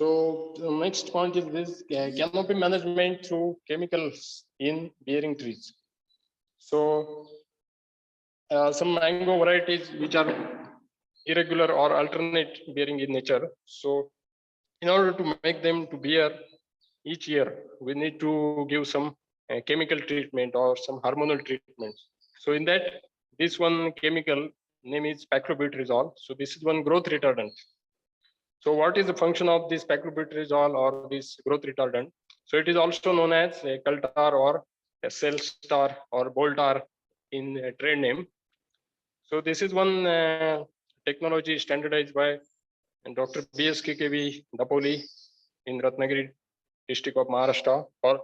So the next point is this canopy management through chemicals in bearing trees. So some mango varieties which are irregular or alternate bearing in nature. So in order to make them to bear each year, we need to give some chemical treatment or some hormonal treatments. So in that, this one chemical name is paclobutrazole. So this is one growth retardant. So what is the function of this paclobutrazole or this growth retardant? So it is also known as a Cultar or a Cellstar or Boltar in a trade name. So this is one technology standardized by Dr. B.S. KKV Dapoli in Ratnagiri district of Maharashtra for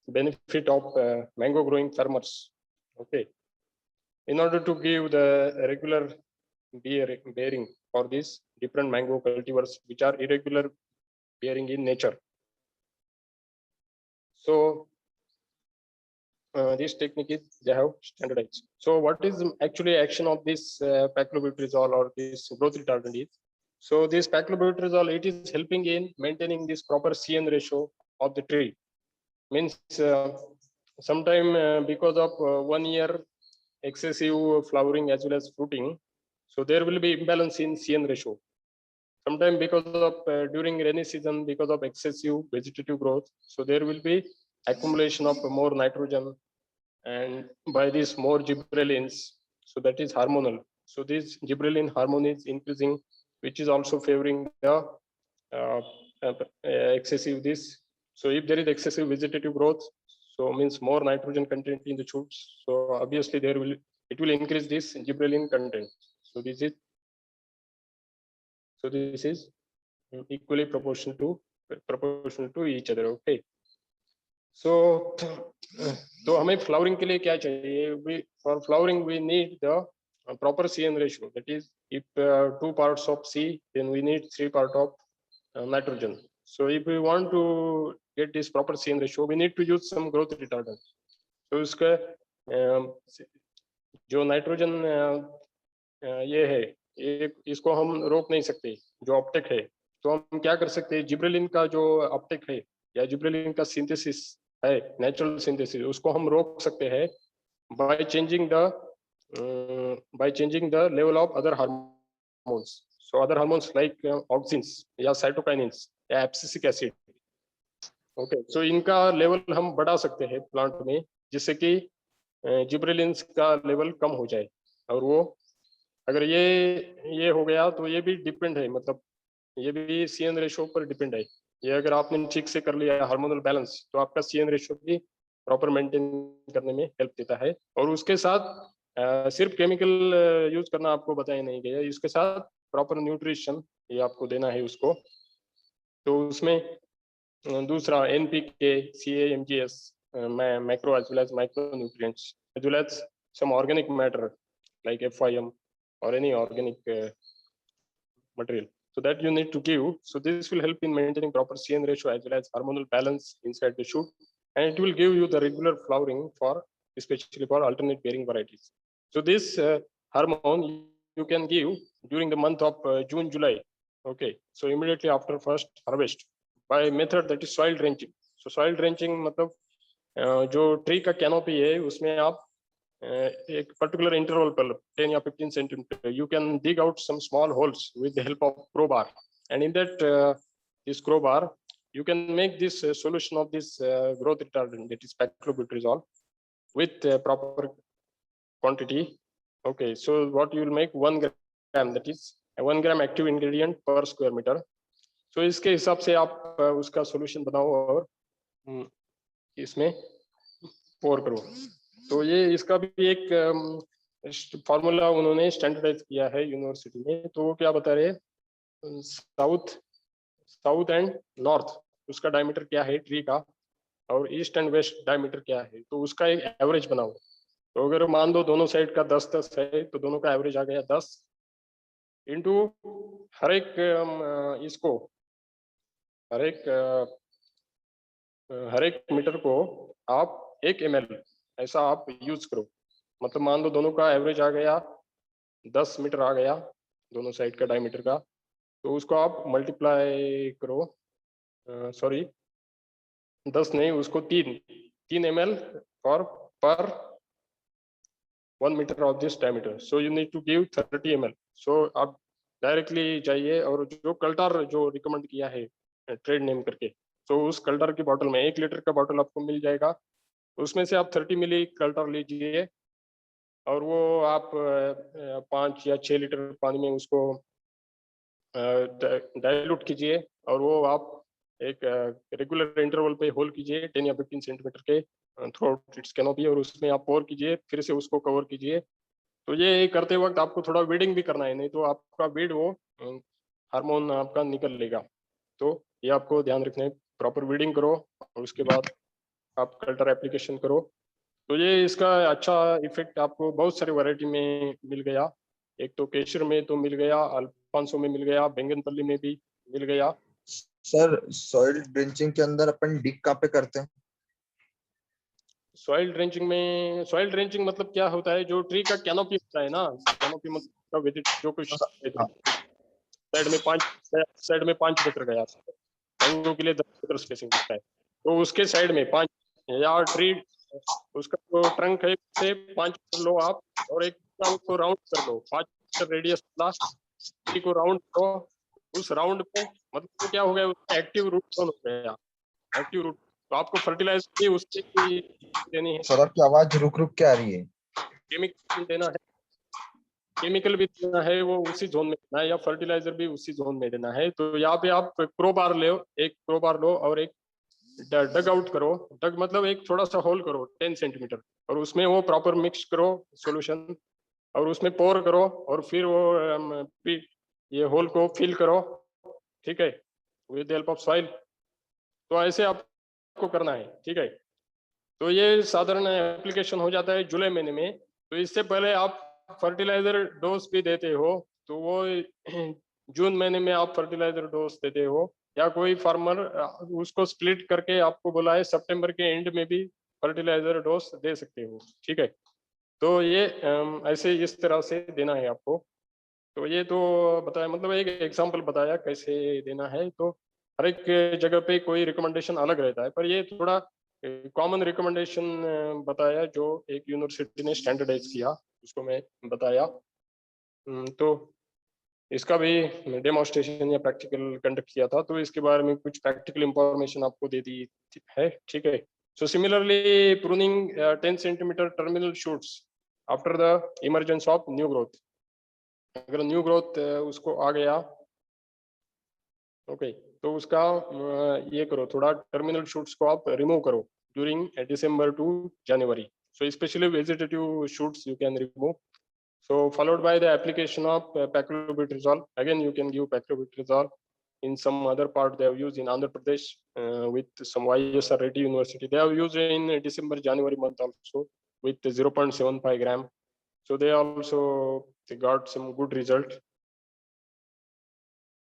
benefit of mango growing farmers. Okay. In order to give the regular bearing for these different mango cultivars which are irregular bearing in nature. So this technique is they have standardized. So what is actually action of this paclobutrazole or this growth retardant is? So this paclobutrazole, it is helping in maintaining this proper CN ratio of the tree. Means sometime because of 1 year excessive flowering as well as fruiting, so there will be imbalance in CN ratio. Sometime because of during rainy season, because of excessive vegetative growth, so there will be accumulation of more nitrogen, and by this more gibberellins, so that is hormonal. So this gibberellin hormone is increasing, which is also favoring the uh, excessive this. So if there is excessive vegetative growth, so means more nitrogen content in the shoots, so obviously it will increase this gibberellin content. So this is equally proportional to each other. Okay. So तो हमें flowering के लिए क्या चाहिए? For flowering we need the proper CN ratio. That is, if 2 parts of C, then we need 3 parts of nitrogen. So if we want to get this proper CN ratio, we need to use some growth retardant. So इसका जो nitrogen ये है, इसको हम रोक नहीं सकते, जो अपटेक है. तो हम क्या कर सकते हैं? जिब्रेलिन का जो अपटेक है या जिब्रेलिन का सिंथेसिस है, नेचुरल सिंथेसिस, उसको हम रोक सकते हैं by changing the level of other hormones. So other hormones like auxins या cytokinins या abscisic acid. Okay, so इनका लेवल हम बढ़ा सकते हैं प्लांट में, जिससे कि जिब्रेलिन्स का लेवल कम हो जाए. और वो अगर ये हो गया तो ये भी डिपेंड है, मतलब ये भी सीएन रेशियो पर डिपेंड है. ये अगर आपने ठीक से कर लिया हार्मोनल बैलेंस, तो आपका सीएन रेशियो भी प्रॉपर मेंटेन करने में हेल्प देता है. और उसके साथ सिर्फ केमिकल यूज करना आपको बताया नहीं गया, इसके साथ प्रॉपर न्यूट्रिशन ये आपको देना है उसको. तो उसमें दूसरा NPK, CAMGS, macro as well as micronutrients, as well as some organic matter like FIM or any organic material. So that you need to give. So this will help in maintaining proper CN ratio as well as hormonal balance inside the shoot, and it will give you the regular flowering for especially for alternate bearing varieties. So this hormone you can give during the month of June, July. Okay, so immediately after first harvest by method that is soil drenching. So soil drenching मतलब जो tree का canopy है उसमें आप एक particular interval पर 10 या 15 centimetre you can dig out some small holes with the help of crowbar, and in that this crowbar you can make this solution of this growth retardant, that is paclobutrazole, with proper quantity. Okay, so what you will make 1 gram, that is 1 gram active ingredient per square meter. So इसके हिसाब से आप उसका solution बनाओ और इसमें पोर करो. तो ये इसका भी एक फॉर्मूला उन्होंने स्टैंडर्डाइज किया है यूनिवर्सिटी में. तो वो क्या बता रहे हैं, साउथ एंड नॉर्थ उसका डायमीटर क्या है ट्री का, और ईस्ट एंड वेस्ट डायमीटर क्या है, तो उसका एक एवरेज बनाओ. तो अगर मान दो दोनों साइड का 10-10 है, तो दोनों का एवरेज आ गया 10 इंटू हर एक मीटर को आप 1 ml ऐसा आप यूज करो. मतलब मान लो दोनों का एवरेज आ गया 10 मीटर आ गया दोनों साइड का डायमीटर का, तो उसको आप मल्टीप्लाई करो, सॉरी 10 नहीं, उसको 3 ml फॉर पर 1 meter of this diameter, so you need to give 30 ml. so आप डायरेक्टली जाइए और जो कल्टर जो रिकमेंड किया है ट्रेड नेम करके, तो उस कल्टर की बॉटल में 1 लीटर का बॉटल आपको मिल जाएगा, उसमें से आप 30 मिली कल्टर लीजिए और वो आप 5 या 6 लीटर पानी में उसको डाइल्यूट कीजिए और वो आप एक रेगुलर इंटरवल पे होल कीजिए 10 या 15 सेंटीमीटर के थ्रू आउट इट्स कैनोपी, और उसमें आप पोर कीजिए, फिर से उसको कवर कीजिए। तो ये करते वक्त आपको थोड़ा वीडिंग भी करना है, नहीं तो आपका वीड वो हार्मोन आपका निकल लेगा। तो ये आपको ध्यान रखना है, प्रॉपर वीडिंग करो और उसके बाद आप कल्टर एप्लीकेशन करो। तो ये इसका अच्छा इफेक्ट आपको बहुत सारी वैरायटी में मिल गया, एक तो केसर में तो मिल गया, अल्फांसो में मिल गया, बैंगनपल्ली में भी मिल गया। सर सॉइल ड्रेंचिंग के अंदर अपन डिग कहाँ पे करते हैं? सॉइल ड्रेंचिंग में, सॉइल ड्रेंचिंग मतलब क्या होता है, जो ट्री का कैनोपी होता है ना, कैनोपी मतलब जो कुछ साइड में 5 मीटर गया, मैंगो के लिए 10 मीटर स्पेसिंग होता है, तो उसके साइड में 5 या ट्री उसका जो ट्रंक है से 5 मीटर लो आप, और एक उसको राउंड कर लो 5 मीटर रेडियस वाला, ट्री को राउंड करो। उस राउंड पे मतलब क्या हो गया, उसका एक्टिव रूट जोन हो गया, एक्टिव रूट। तो आपको फर्टिलाइजर भी उससे भी देनी है, सर आपकी आवाज रुक रुक के आ रही है। केमिकल भी देना है, केमिकल भी देना है वो उसी जोन में देना है, या फर्टिलाइजर भी उसी जोन में देना है। तो यहाँ पे आप क्रोबार लो, एक क्रोबार लो और एक डग आउट करो। डग मतलब एक थोड़ा सा होल करो 10 सेंटीमीटर, और उसमें वो प्रॉपर मिक्स करो सॉल्यूशन, और उसमें पोर करो, और फिर वो ये होल को फिल करो, ठीक है, विद हेल्प ऑफ सॉइल। तो ऐसे आपको करना है, ठीक है। तो ये साधारण एप्लीकेशन हो जाता है जुलाई महीने में। तो इससे पहले आप फर्टिलाइजर डोज भी देते हो, तो वो जून महीने में आप फर्टिलाइजर डोज देते हो, या कोई फार्मर उसको स्प्लिट करके आपको बोला है सितंबर के एंड में भी फर्टिलाइजर डोज दे सकते हो, ठीक है। तो ये ऐसे इस तरह से देना है आपको। तो ये तो बताया, मतलब एक एग्जांपल बताया कैसे देना है। तो हर एक जगह पे कोई रिकमेंडेशन अलग रहता है, पर ये थोड़ा कॉमन रिकमेंडेशन बताया जो एक यूनिवर्सिटी ने स्टैंडर्डाइज किया, उसको मैं बताया। तो इसका भी डेमोन्स्ट्रेशन या प्रैक्टिकल कंडक्ट किया था, तो इसके बारे में कुछ प्रैक्टिकल इंफॉर्मेशन आपको दे दी है, ठीक है। So similarly pruning 10 centimetre terminal shoots after the emergence of new growth. अगर न्यू ग्रोथ उसको आ गया, ओके, तो उसका ये करो, थोड़ा टर्मिनल शूट्स को आप रिमूव करो during December to January. So especially vegetative shoots you can remove. So followed by the application of paclobutrazole. Again, you can give paclobutrazole. In some other part, they have used in Andhra Pradesh with some YSR Reddy University. They have used in December, January month also with 0.75 gram. So they also got some good result.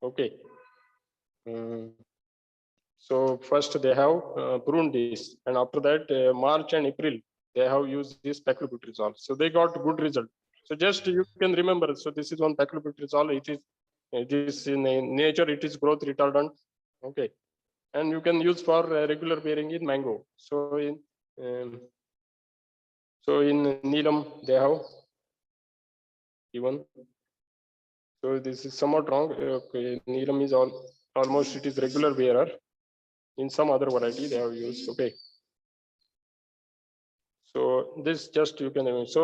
Okay. So first they have pruned this, and after that March and April they have used this paclobutrazole. So they got good result. So just you can remember. So this is one paclobutrazole. It is in nature. It is growth retardant. Okay, and you can use for regular bearing in mango. So um, in Neelam they have given. So this is somewhat wrong. Okay, Neelam is almost it is regular bearer. In some other variety they have used. Okay. So this just you can. So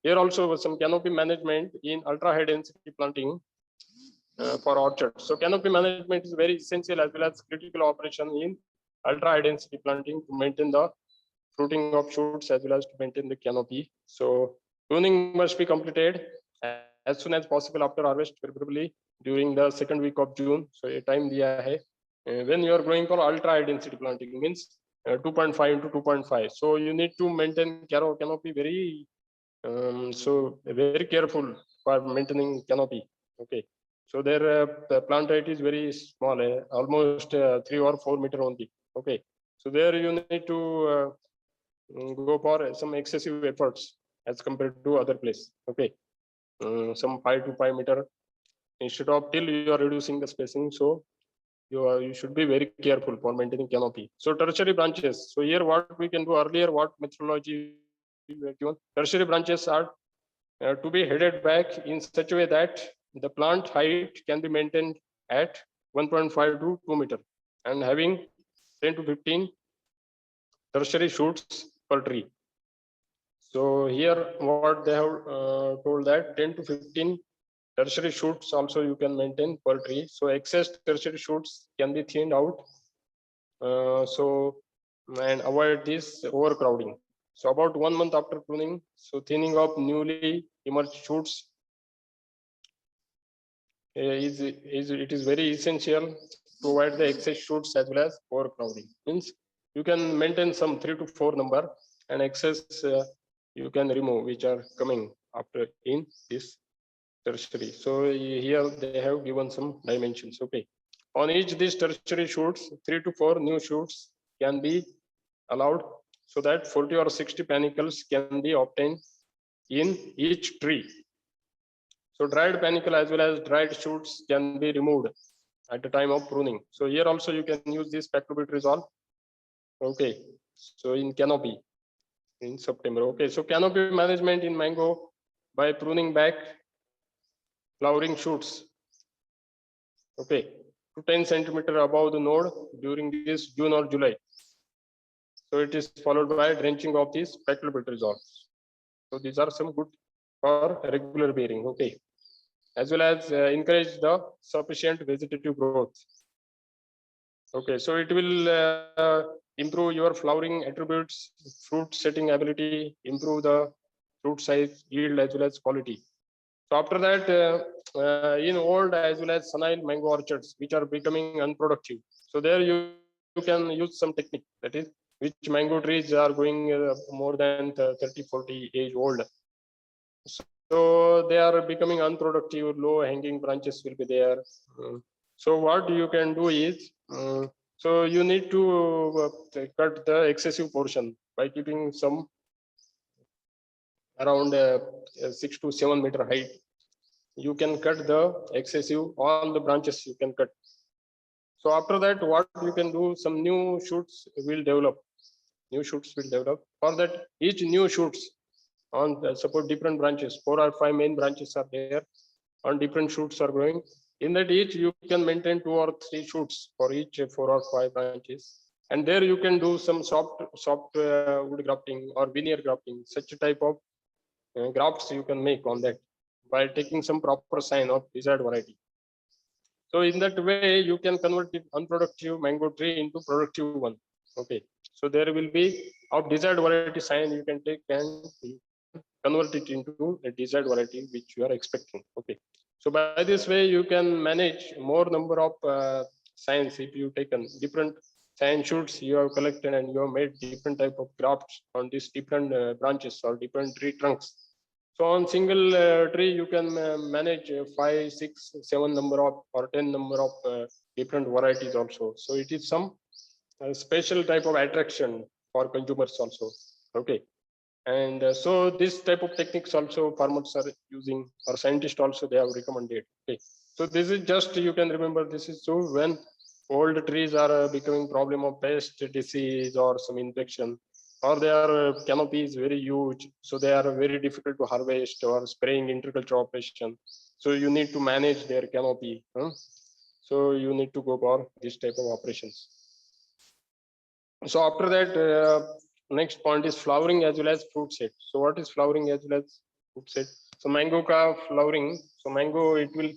here also was some canopy management in ultra high density planting for orchards. So canopy management is very essential as well as critical operation in ultra high density planting to maintain the fruiting of shoots as well as to maintain the canopy. So pruning must be completed as soon as possible after harvest, preferably during the second week of June. So a time diya hai. When you are going for ultra high density planting means 2.5 into 2.5. So you need to maintain canopy very so very careful for maintaining canopy. Okay. So their plant height is very small, almost 3 or 4 meter only. Okay. So there you need to go for some excessive efforts as compared to other place. Okay. Some 5 to 5 meter instead of till you are reducing the spacing. So you should be very careful for maintaining canopy. So tertiary branches. So here what we can do earlier, what methodology we were given. Tertiary branches are to be headed back in such a way that the plant height can be maintained at 1.5 to 2 meter and having 10 to 15 tertiary shoots per tree. So here what they have told that 10 to 15 tertiary shoots also you can maintain per tree. So excess tertiary shoots can be thinned out. And avoid this overcrowding. So about 1 month after pruning, so thinning of newly emerged shoots is very essential to avoid the excess shoots as well as overcrowding. Means you can maintain some 3 to 4 number and excess you can remove which are coming after in this tertiary. So here they have given some dimensions. Okay, on each these tertiary shoots 3 to 4 new shoots can be allowed, so that 40 or 60 panicles can be obtained in each tree. So dried panicle as well as dried shoots can be removed at the time of pruning. So here also you can use this paclobutrazole. Okay, so in canopy in September. Okay, so canopy management in mango by pruning back flowering shoots. Okay, to 10 centimeter above the node during this June or July. So it is followed by drenching of this paclobutrazole. So these are some good for regular bearing. Okay, as well as encourage the sufficient vegetative growth. Okay, so it will improve your flowering attributes, fruit setting ability, improve the fruit size, yield as well as quality. So after that, in old as well as senile mango orchards which are becoming unproductive, so there you can use some technique, that is which mango trees are going more than 30-40 age old. So they are becoming unproductive, low hanging branches will be there. So what you can do is, so you need to cut the excessive portion by keeping some around 6 to 7 meter height. You can cut the excessive, all the branches you can cut. So after that, what you can do, some new shoots will develop. New shoots will develop. For that, each new shoots on support different branches, 4 or 5 main branches are there, on different shoots are growing. In that each you can maintain 2 or 3 shoots for each 4 or 5 branches, and there you can do some soft wood grafting or veneer grafting. Such a type of grafts you can make on that by taking some proper sign of desired variety. So in that way you can convert the unproductive mango tree into productive one. Okay, so there will be of desired variety sign you can take and convert it into a desired variety which you are expecting. Okay, so by this way you can manage more number of signs. If you taken different sign shoots you have collected and you have made different type of grafts on these different branches or different tree trunks. So on single tree you can manage 5, 6, 7 number of or 10 number of different varieties also. So it is some special type of attraction for consumers also. Okay, and so this type of techniques also farmers are using, or scientists also they have recommended. Okay, so this is just, you can remember, this is so when old trees are becoming problem of pest disease or some infection, or their canopy is very huge, so they are very difficult to harvest, or spraying interculture operation, so you need to manage their canopy, so you need to go for this type of operations. So after that, next point is flowering as well as fruit set. So what is flowering as well as fruit set? So mango ka flowering. So mango, it will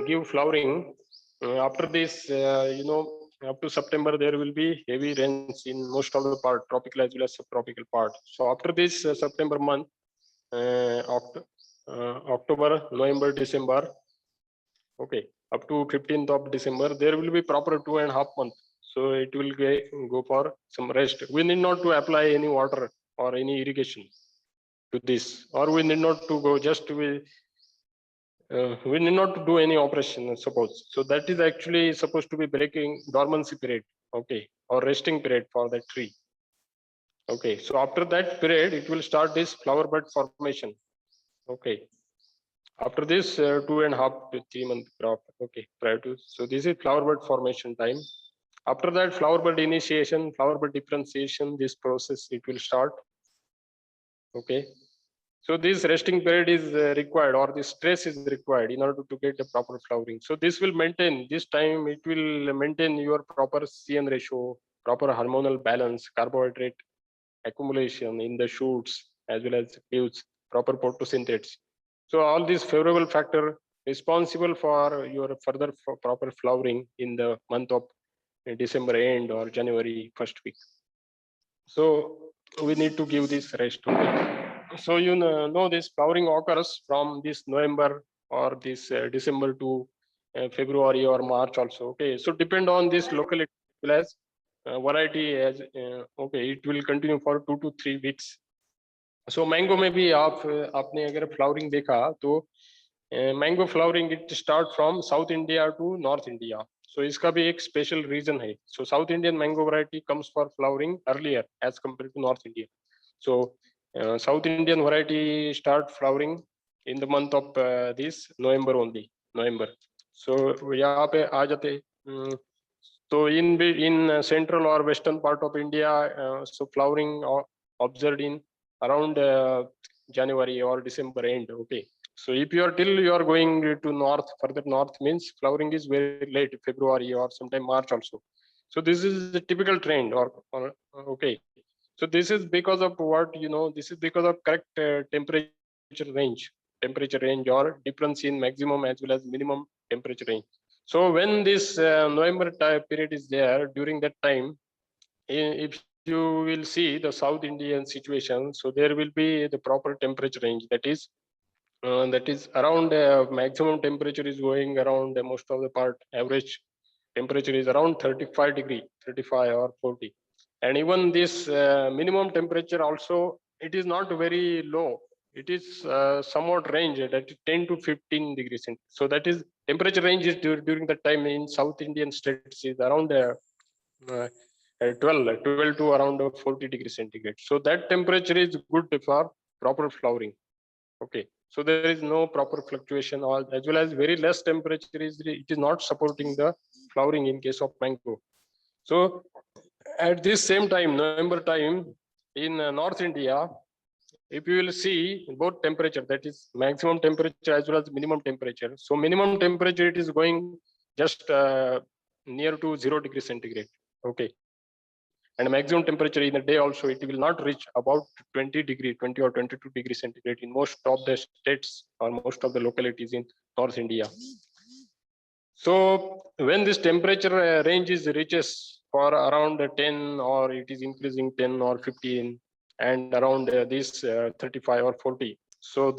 give flowering. After this, up to September, there will be heavy rains in most of the part, tropical as well as subtropical part. So after this September month, October, November, December, okay, up to 15th of December, there will be proper 2.5 months. So it will go for some rest. We need not to apply any water or any irrigation to this, or we need not to go, just we need not to do any operation, suppose. So that is actually supposed to be breaking dormancy period, okay, or resting period for that tree. Okay, so after that period, it will start this flower bud formation. Okay, After this 2.5 to 3 month crop. Okay, prior to, so this is flower bud formation time. After that, flower bud initiation, flower bud differentiation, this process it will start. Okay, so this resting period is required, or the stress is required in order to get the proper flowering. So this will maintain, this time it will maintain your proper CN ratio, proper hormonal balance, carbohydrate accumulation in the shoots as well as leaves, proper photosynthesis. So all these favorable factor responsible for your further proper flowering in the month of December end or January first week. So we need to give this rest. Okay. So you know this flowering occurs from this November or this December to February or March also. Okay. So depend on this locality as well as variety as okay, it will continue for 2 to 3 weeks. So mango में भी आपने अगर flowering देखा तो mango flowering it start from south India to north India. So इसका भी एक special reason है. So south Indian mango variety comes for flowering earlier as compare to north India. So south Indian variety start flowering in the month of this November only, November. So यहाँ पे आ जाते. तो in central और western part of India so flowering observed in around January or December end. Okay. So if you are till you are going to north, further north means flowering is very late, February or sometime March also. So this is the typical trend or okay. So this is because of what, you know, this is because of correct temperature range or difference in maximum as well as minimum temperature range. So when this November period is there, during that time, if you will see the South Indian situation, so there will be the proper temperature range, that is around maximum temperature is going around most of the part, average temperature is around 35 degree, 35 or 40. And even this minimum temperature also, it is not very low, it is somewhat range that is 10 to 15 degrees centigrade. So that is temperature range is during the time in South Indian states is around 12 to around 40 degrees centigrade. So that temperature is good for proper flowering. Okay. So there is no proper fluctuation, or as well as very less temperature is, it is not supporting the flowering in case of mango. So at this same time, November time in North India, if you will see both temperature, that is maximum temperature as well as minimum temperature. So minimum temperature it is going just near to 0 degrees centigrade. Okay. And maximum temperature in the day also, it will not reach about 20 or 22 degrees centigrade in most of the states or most of the localities in North India. So when this temperature range is reaches for around 10, or it is increasing 10 or 15, and around this 35 or 40, so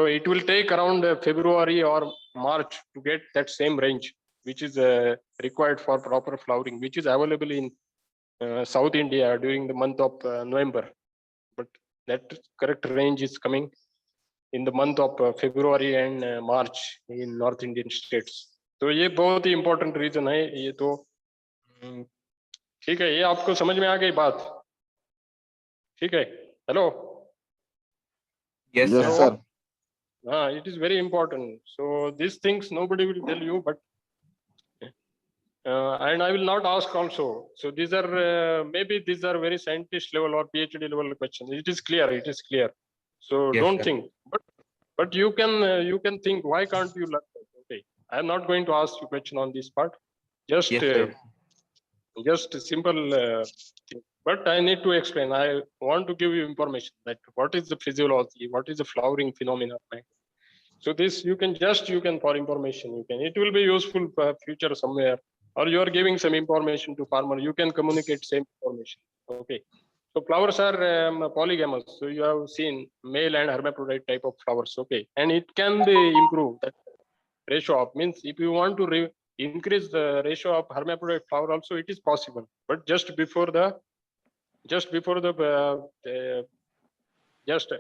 it will take around February or March to get that same range, which is required for proper flowering, which is available in South India during the month of November. But that correct range is coming in the month of February and March in North Indian states. तो ये बहुत ही important reason है ये. तो ठीक है, ये आपको समझ में आ गई बात? ठीक है, hello? Yes, sir. It is very important. So these things nobody will tell you, but and I will not ask also. So these are maybe these are very scientist level or PhD level questions. It is clear. It is clear. So Yes, don't sir. think. But you can think. Why can't you learn that? Okay, I am not going to ask you question on this part. Just Yes, sir. just simple. Thing. But I need to explain. I want to give you information that what is the physiology, what is the flowering phenomena. So this you can for information. It will be useful for future somewhere. Or you are giving some information to farmer, you can communicate same information. Okay. So flowers are polygamous. So you have seen male and hermaphrodite type of flowers. Okay. And it can be improved. That ratio of means if you want to increase the ratio of hermaphrodite flower also, it is possible. But just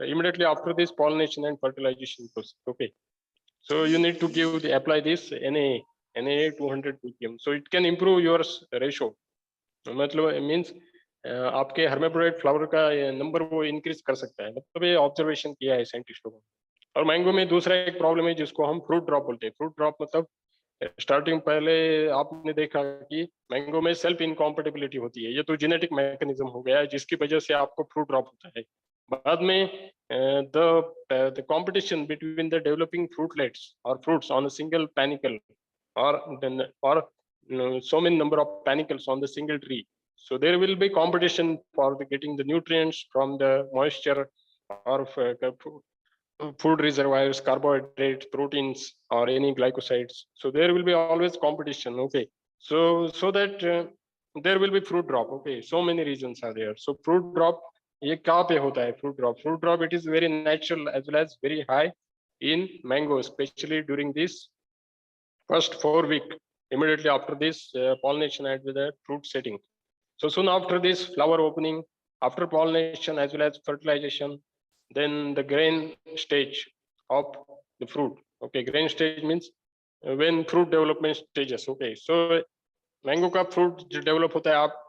immediately after this pollination and fertilization process. Okay. So you need to apply this Na 200 ppm. So it can improve your ratio. मतलब means आपके hermaphrodite flower का number वो increase कर सकता है. मतलब ये observation किया है साइंटिस्टों को. और मैंगो में दूसरा एक प्रॉब्लम है जिसको हम फ्रूट ड्रॉप बोलते हैं। फ्रूट ड्रॉप मतलब स्टार्टिंग पहले आपने देखा कि मैंगो में सेल्फ इनकॉम्पेटिबिलिटी होती है, ये तो जेनेटिक मैकेनिज्म हो गया है जिसकी वजह से आपको फ्रूट ड्रॉप होता है। बाद में the competition between the developing fruitlets or fruits on a single panicle or so many number of panicles on the single tree, so there will be competition for getting the nutrients from the moisture or food reservoirs, carbohydrates, proteins, or any glycosides. So there will be always competition. Okay, so that there will be fruit drop. Okay, so many reasons are there. So fruit drop, ये कहाँ पे होता है fruit drop? Fruit drop, it is very natural as well as very high in mango, especially during this first 4 week immediately after this pollination and with the fruit setting. So soon after this flower opening, after pollination as well as fertilization, then the grain stage of the fruit. Okay, grain stage means when fruit development stages. Okay, so mango का fruit जो develop होता है, आप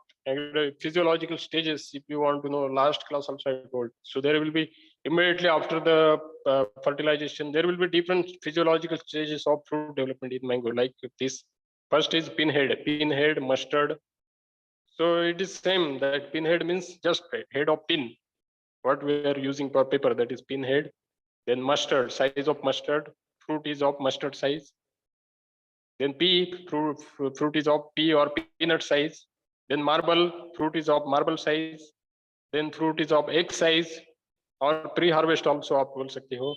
physiological stages, if you want to know, last class also I told. So there will be immediately after the fertilization, there will be different physiological stages of fruit development in mango, like this. First is pinhead, mustard. So it is same that pinhead means just head of pin, what we are using for paper, that is pinhead. Then mustard, size of mustard, fruit is of mustard size. Then pea, fruit is of pea or peanut size. Then marble, fruit is of marble size. Then fruit is of egg size or pre-harvest also आप बोल सकते हो.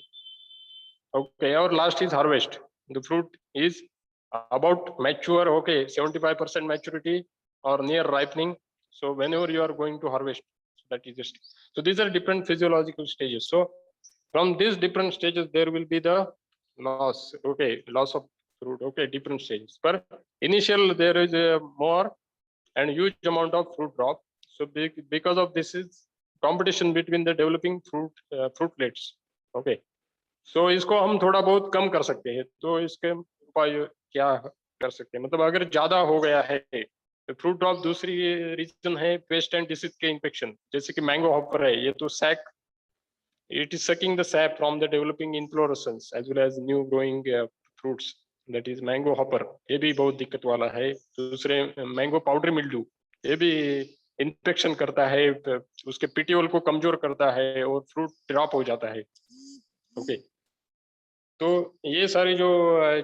Okay, और last is harvest. The fruit is about mature. Okay, 75% maturity or near ripening. So whenever you are going to harvest, so that is just. So these are different physiological stages. So from these different stages, there will be the loss. Okay, loss of fruit. Okay, different stages. But initial there is a more and huge amount of fruit drop. So because of this is competition between the developing fruitlets. Okay. सो इसको हम थोड़ा बहुत कम कर सकते हैं। तो इसके उपाय क्या कर सकते हैं, मतलब अगर ज्यादा हो गया है तो फ्रूट ड्रॉप। दूसरी रीजन है पेस्ट एंड डिसीज के इन्फेक्शन, जैसे कि मैंगो हॉपर है, ये तो suck, it is sucking the sap from the developing inflorescence as well as new growing fruits, that is mango hopper. ये भी बहुत दिक्कत वाला है। दूसरे मैंगो पाउडर मिल्ड्यू, ये भी इन्फेक्शन करता है, उसके पीटीओल को कमजोर करता है और फ्रूट ड्रॉप हो जाता है। ओके, तो ये सारी जो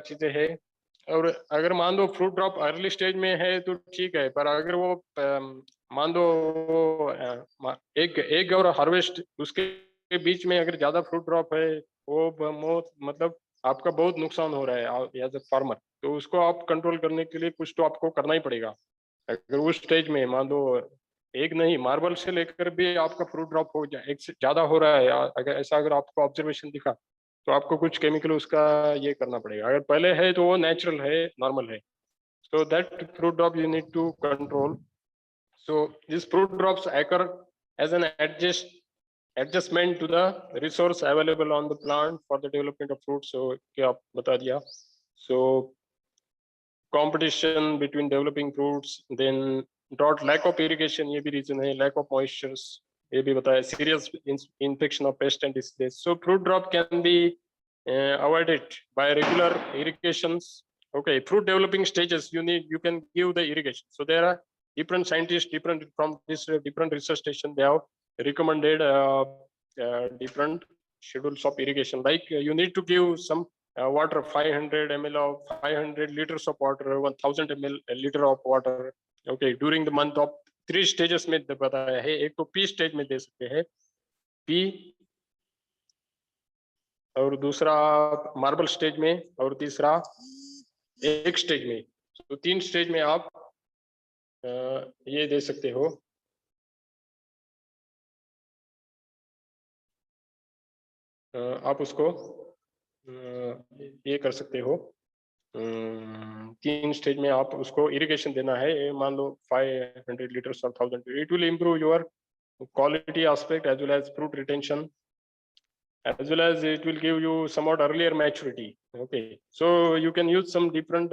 चीजें हैं। और अगर मान लो फ्रूट ड्रॉप अर्ली स्टेज में है तो ठीक है, पर अगर वो मान लो एक और हार्वेस्ट उसके बीच में अगर ज्यादा फ्रूट ड्रॉप है, वो मतलब आपका बहुत नुकसान हो रहा है एज ए फार्मर। तो उसको आप कंट्रोल करने के लिए कुछ तो आपको करना ही पड़ेगा। अगर उस स्टेज में मान लो एक नहीं, मार्बल से लेकर भी आपका फ्रूट ड्रॉप हो जाए, एक से ज्यादा हो रहा है, अगर ऐसा अगर आपको ऑब्जर्वेशन दिखा तो आपको कुछ केमिकल उसका ये करना पड़ेगा। अगर पहले है तो वो नेचुरल है, नॉर्मल है। so that fruit drop you need to control. So these fruit drops occur as an adjustment to the resource available on the plant for the development of fruit. So क्या बता दिया। so competition between developing fruits, then drought, lack of irrigation, ये भी reason है, lack of moistures, ये भी बताया, serious infection of pest and disease. So fruit drop can be avoided by regular irrigations. Okay, fruit developing stages, you can give the irrigation. So there are different scientists, from this different research station, they have recommended different schedules of irrigation. Like you need to give some water, 500 ml of 500 liters of water, 1000 ml liter of water. Okay, during the month of 3 stages में बताया है। एक तो P stage में दे सकते हैं, P, और दूसरा मार्बल स्टेज में, और तीसरा एक स्टेज में। तो 3 स्टेज में आप ये दे सकते हो। आप उसको ये कर सकते हो। 3 स्टेज में आप उसको इरिगेशन देना है। मान लो 500 liters or 1000, it will improve your quality aspect as well as fruit retention, as well as it will give you somewhat earlier maturity. Okay, so you can use some different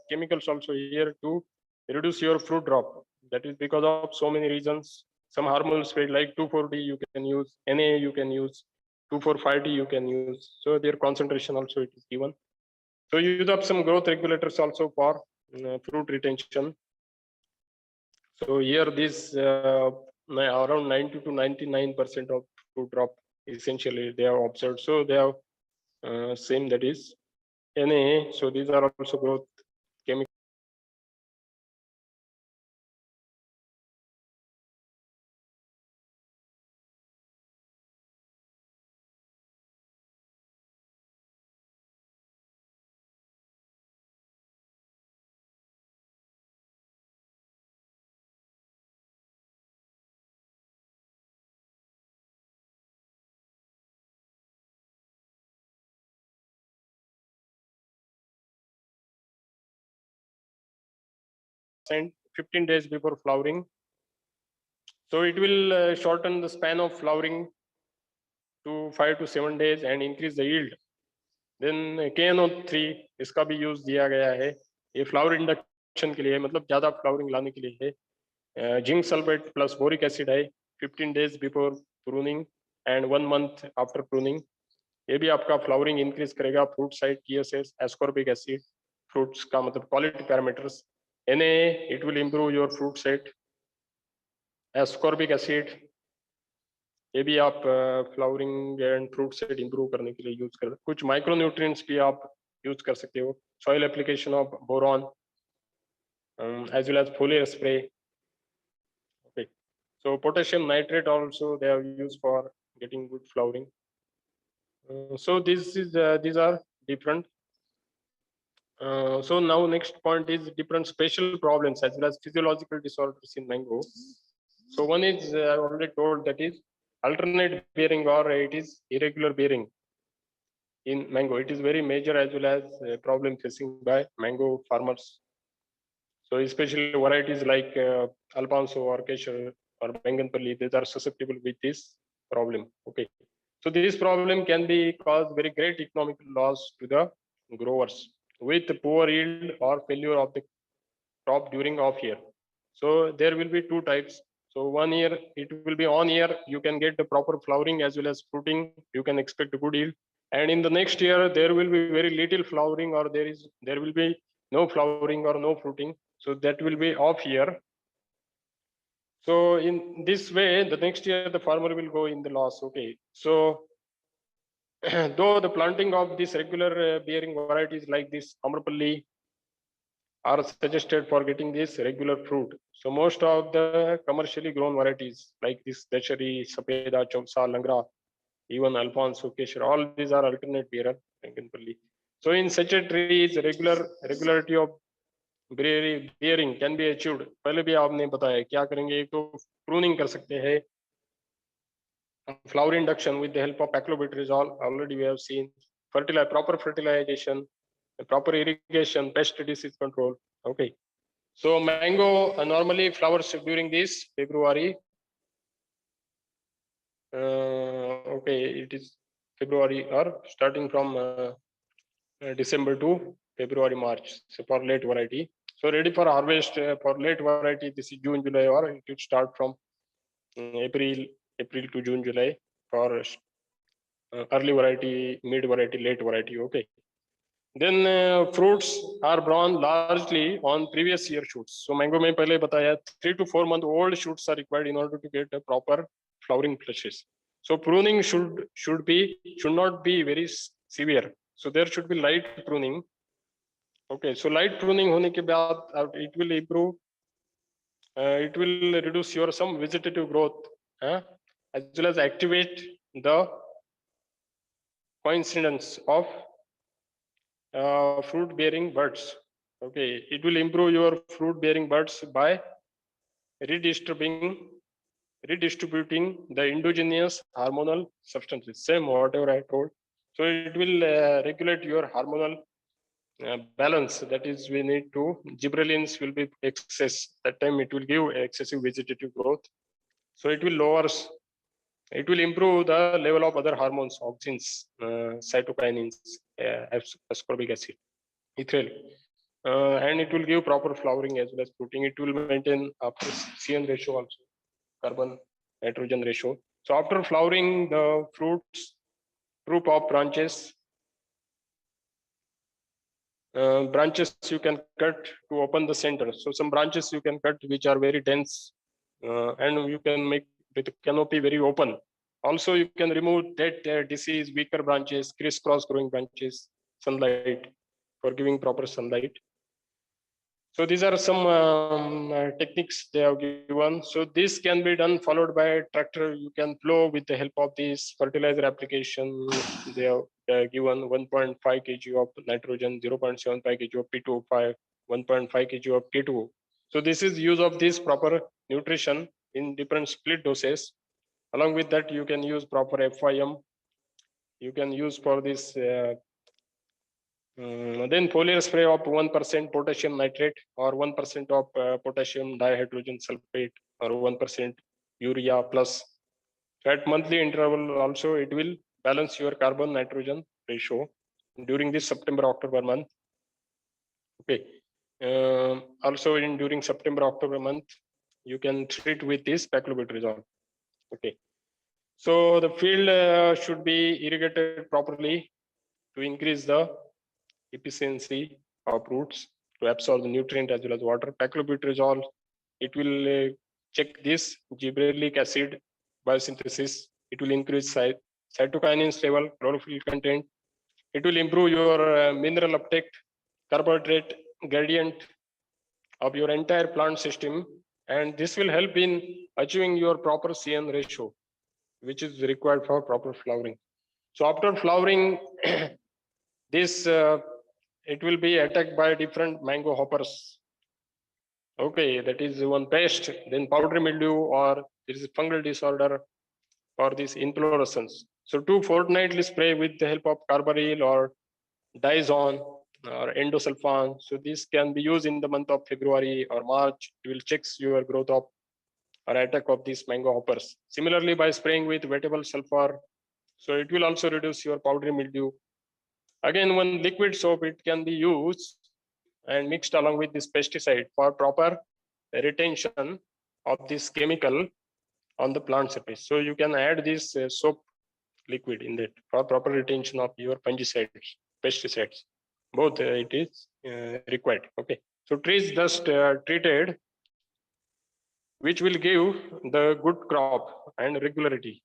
chemicals also here to reduce your fruit drop. That is because of so many reasons. Some hormonal spray like 2,4-D you can use, Na you can use, 2,4,5-D you can use. So their concentration also it is given. So you use up some growth regulators also for fruit retention. So here this around 90 to 99% of fruit drop essentially they have observed. So they have same, that is Na. So these are also growth chemicals. And 15 days before flowering. So it will shorten the span of flowering to 5 to 7 days and increase the yield. Then KNO3 इसका भी use दिया गया है, ये flower induction के लिए, मतलब ज्यादा फ्लावरिंग लाने के लिए है. Zinc sulphate plus boric acid है 15 days before pruning and 1 month after pruning. ये भी आपका फ्लावरिंग इंक्रीज करेगा. Fruit side TSS, ascorbic acid, fruits का मतलब quality parameters. Na it will improve your fruit set. Ascorbic acid ये भी आप flowering and fruit set improve करने के लिए यूज कर. कुछ माइक्रोन्यूट्रिएंट्स भी आप यूज कर सकते हो. Soil application of boron as well as foliar spray. Okay, so potassium nitrate also they are used for getting good flowering. So these are different. So now next point is different special problems as well as physiological disorders in mango. So one is I already told, that is alternate bearing or it is irregular bearing in mango. It is very major as well as problem facing by mango farmers. So especially varieties like Alphonso or Kesher or Benganpalli, these are susceptible with this problem. Okay, so this problem can be cause very great economic loss to the growers with poor yield or failure of the crop during off year. So there will be two types. So 1 year it will be on year, you can get the proper flowering as well as fruiting, you can expect a good yield. And in the next year there will be very little flowering or there will be no flowering or no fruiting. So that will be off year. So in this way the next year the farmer will go in the loss. Okay, so though the planting of these regular bearing varieties like this Amrapalli are suggested for getting this regular fruit. So most of the commercially grown varieties like this Dashari, Sapeda, Chausa, Langra, even Alphonso, Kesher, all these are alternate bearer. So in such a trees, regularity of bearing can be achieved. पहले भी आपने बताया क्या करेंगे, एक तो pruning कर सकते हैं, flower induction with the help of paclobutrazole, already we have seen, proper fertilization, proper irrigation, pest disease control. Okay, so mango normally flowers during this February. Okay, it is February or starting from December to February, March. So for late variety, so ready for harvest for late variety, this is June, July, or it will start from April to June, July for early variety, mid variety, late variety. Okay, then fruits are born largely on previous year shoots. So mango mein pehle bataya 3 to 4 month old shoots are required in order to get a proper flowering flushes. So pruning should not be very severe. So there should be light pruning. Okay, so light pruning hone ke baad it will improve, it will reduce your some vegetative growth as well as activate the coincidence of fruit bearing buds. Okay, it will improve your fruit bearing buds by redistributing the endogenous hormonal substances, same whatever I told. So it will regulate your hormonal balance, that is we need to, gibberellins will be excess, that time it will give excessive vegetative growth. So it will improve the level of other hormones, auxins, cytokinins, ascorbic acid, ethyl, and it will give proper flowering as well as fruiting. It will maintain after CN ratio also, carbon nitrogen ratio. So after flowering the fruits group of branches. Branches you can cut to open the center. So some branches you can cut which are very dense, and you can make the canopy very open. Also, you can remove dead, disease, weaker branches, crisscross growing branches, sunlight, for giving proper sunlight. So these are some techniques they have given. So this can be done followed by a tractor. You can plow with the help of this fertilizer application. They have given 1.5 kg of nitrogen, 0.75 kg of P2O5, 1.5 kg of K2O. So this is use of this proper nutrition in different split doses. Along with that, you can use proper FYM. You can use for this then foliar spray of 1% potassium nitrate or 1% of potassium dihydrogen sulfate or 1% urea plus. So at monthly interval also it will balance your carbon nitrogen ratio during this September-October month. Okay. Also during September-October month, you can treat with this paclobutrazole. Okay. So the field should be irrigated properly to increase the efficiency of roots to absorb the nutrient as well as water. Paclobutrazole, it will check this gibberellic acid biosynthesis. It will increase cytokinins level, chlorophyll content. It will improve your mineral uptake, carbohydrate gradient of your entire plant system, and this will help in achieving your proper CN ratio, which is required for proper flowering. So after flowering, this it will be attacked by different mango hoppers. Okay, that is one pest, then powdery mildew, or there is a fungal disorder for this inflorescence. So to fortnightly spray with the help of carbaryl or Dizon or endosulfan. So this can be used in the month of February or March. It will check your growth of or attack of these mango hoppers. Similarly, by spraying with wettable sulfur, so it will also reduce your powdery mildew. Again, one liquid soap, it can be used and mixed along with this pesticide for proper retention of this chemical on the plant surface. So you can add this soap liquid in that for proper retention of your fungicides, pesticides. Both it is required. Okay. So trees thus treated, which will give the good crop and regularity.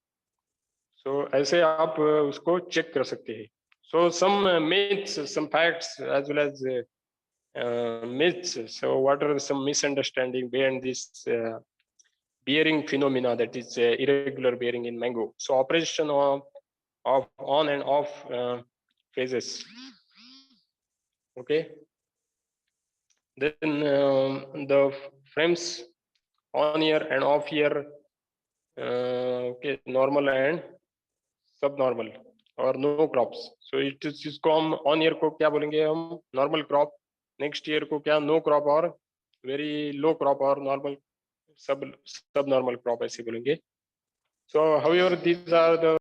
So ऐसे आप उसको check कर सकते हैं. So some myths, some facts, as well as myths. So what are some misunderstanding behind this bearing phenomena, that is irregular bearing in mango? So operation of on and off phases. Okay. Then the frames on year and off year. Okay, normal and subnormal और no crops. So it इसको हम on year को क्या बोलेंगे, हम normal crop, next year को क्या no crop और वेरी लो क्रॉप और नॉर्मल सब नॉर्मल क्रॉप ऐसे बोलेंगे. So however these are the